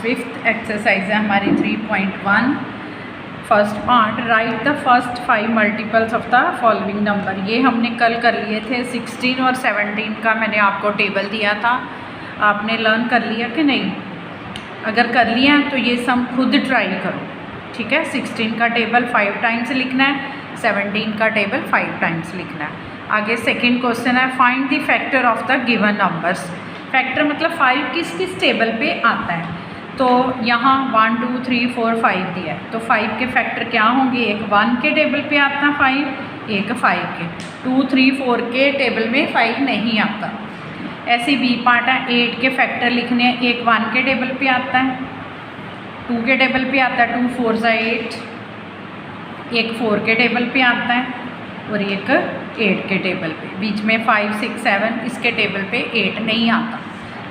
Fifth exercise है हमारी 3.1 first part. Right the first 5 multiples of the following number. ये हमने कल कर लिए थे 16 और 17 का मैंने आपको टेबल दिया था, आपने लर्न कर लिया कि नहीं? अगर कर लिया तो ये सम खुद ट्राई करो, ठीक है। 16 का टेबल 5 टाइम्स लिखना है, 17 का टेबल 5 टाइम्स लिखना है। आगे सेकंड क्वेश्चन है find the factor of the given numbers. Factor मतलब 5 किस किस टेबल पे आता है। तो यहाँ 1 2 3 4 5 दिया है, तो 5 के फैक्टर क्या होंगे? एक 1 के टेबल पे आता है 5, एक 5 के। 2 3 4 के टेबल में 5 नहीं आता। ऐसे बी पार्ट है, 8 के फैक्टर लिखने हैं। एक 1 के टेबल पे आता है, 2 के टेबल पे आता है 2 4 ज़ा 8, एक 4 के टेबल पे आता है और एक 8 के टेबल पे। बीच में 5 6 7 इसके टेबल पे 8 नहीं आता,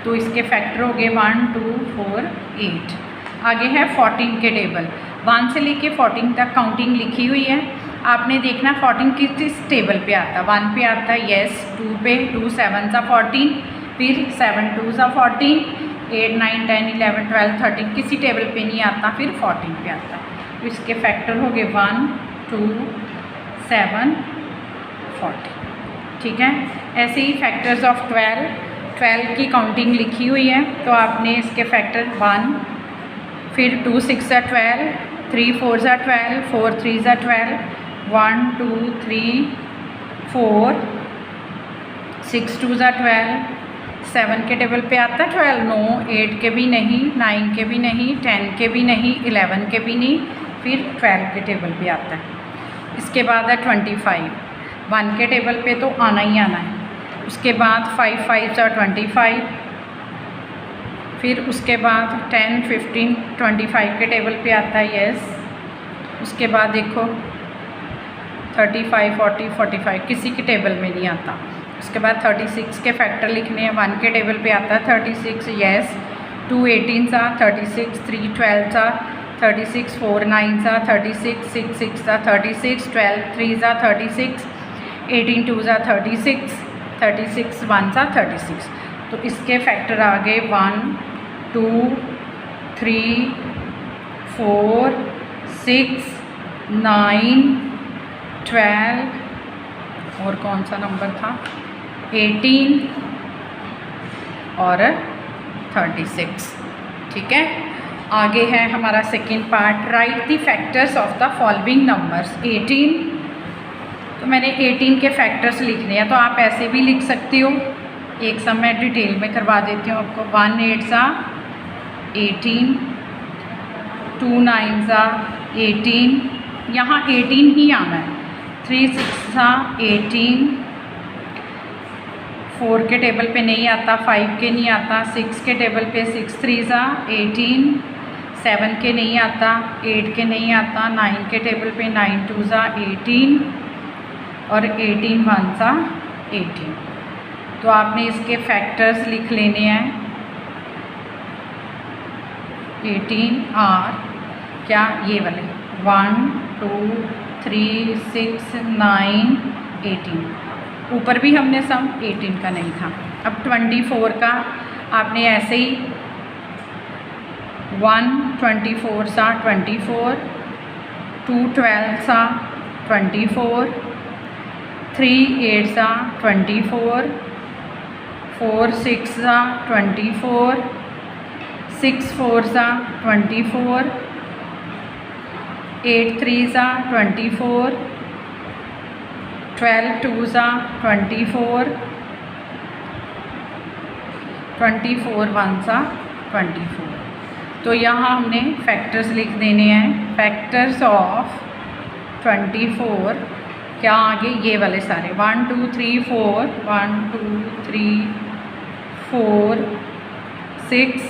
तो इसके फैक्टर हो गए 1 2 4 8। आगे है 14 के टेबल, 1 से लेके 14 तक काउंटिंग लिखी हुई है। आपने देखना 14 किस टेबल पे आता है। 1 पे आता है यस, 2 पे 2 7 ज़ा 14, फिर 7 2 ज़ा 14, 8 9 10 11 12 13 किसी टेबल पे नहीं आता, फिर 14 पे आता है। तो इसके फैक्टर हो गए 1 2 7 40, ठीक है। ऐसे ही फैक्टर्स ऑफ 12 की काउंटिंग लिखी हुई है, तो आपने इसके फैक्टर 1, फिर 2 6 ज़ा 12, 3 4 ज़ा 12, 4 3 ज़ा 12, 1 2 3 4, 6 2 ज़ा 12, 7 के टेबल पे आता है 12, नो 8 के भी नहीं, 9 के भी नहीं, 10 के भी नहीं, 11 के भी नहीं, फिर 12 के टेबल पे आता है। इसके बाद है 25, 1 के टेबल पे तो आना ही आना है। उसके बाद 5 5 ज़ा 25, फिर उसके बाद 10 15 25 के टेबल पे आता है यस। उसके बाद देखो 35 40 45 किसी के टेबल में नहीं आता। उसके बाद 36 के फैक्टर लिखने हैं, 1 के टेबल पे आता है 36 यस, 2 18 ज़ा 36, 3 12 ज़ा 36, 4 9 ज़ा 36, 6 6 ज़ा 36, 12 3 ज़ा 36, 18 2 ज़ा 36, 36 1 ज़ा 36। तो इसके फैक्टर आ गए 1 2 3 4 6 9 12 और कौन सा नंबर था 18 और 36, ठीक है। आगे है हमारा second part right the factors of the following numbers. 18, तो मैंने 18 के फैक्टर्स लिखने हैं, तो आप ऐसे भी लिख सकते हो। एक सम मैं डिटेल में करवा देती हूँ आपको। 1 8 ज़ा 18, 2 9 ज़ा 18, यहाँ 18 ही आना है। 3 6 ज़ा 18, 4 के टेबल पे नहीं आता, 5 के नहीं आता, 6 के टेबल पे 6 3 ज़ा 18, 7 के नहीं आता, 8 के नहीं आता, 9 के टेबल पे 9 2 ज़ा 18 और 18 1 ज़ा 18। तो आपने इसके फैक्टर्स लिख लेने हैं। 18 और क्या ये वाले 1 2 3 6 9 18। ऊपर भी हमने सम 18 का नहीं था। अब 24 का आपने ऐसे ही 1 24 सा 24, 2 12 सा 24, 3 8 सा 24, 4 6 सा 24, 6 4 सा 24, 8 3 सा 24, 12 2 सा 24, 24 1 सा 24। तो यहाँ हमने फैक्टर्स लिख देने हैं। फैक्टर्स ऑफ 24 क्या आगे ये वाले सारे 1 2 3 4, 1 2 3 4 6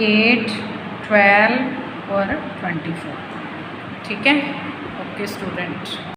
8 12 और 24, ठीक है। Okay student.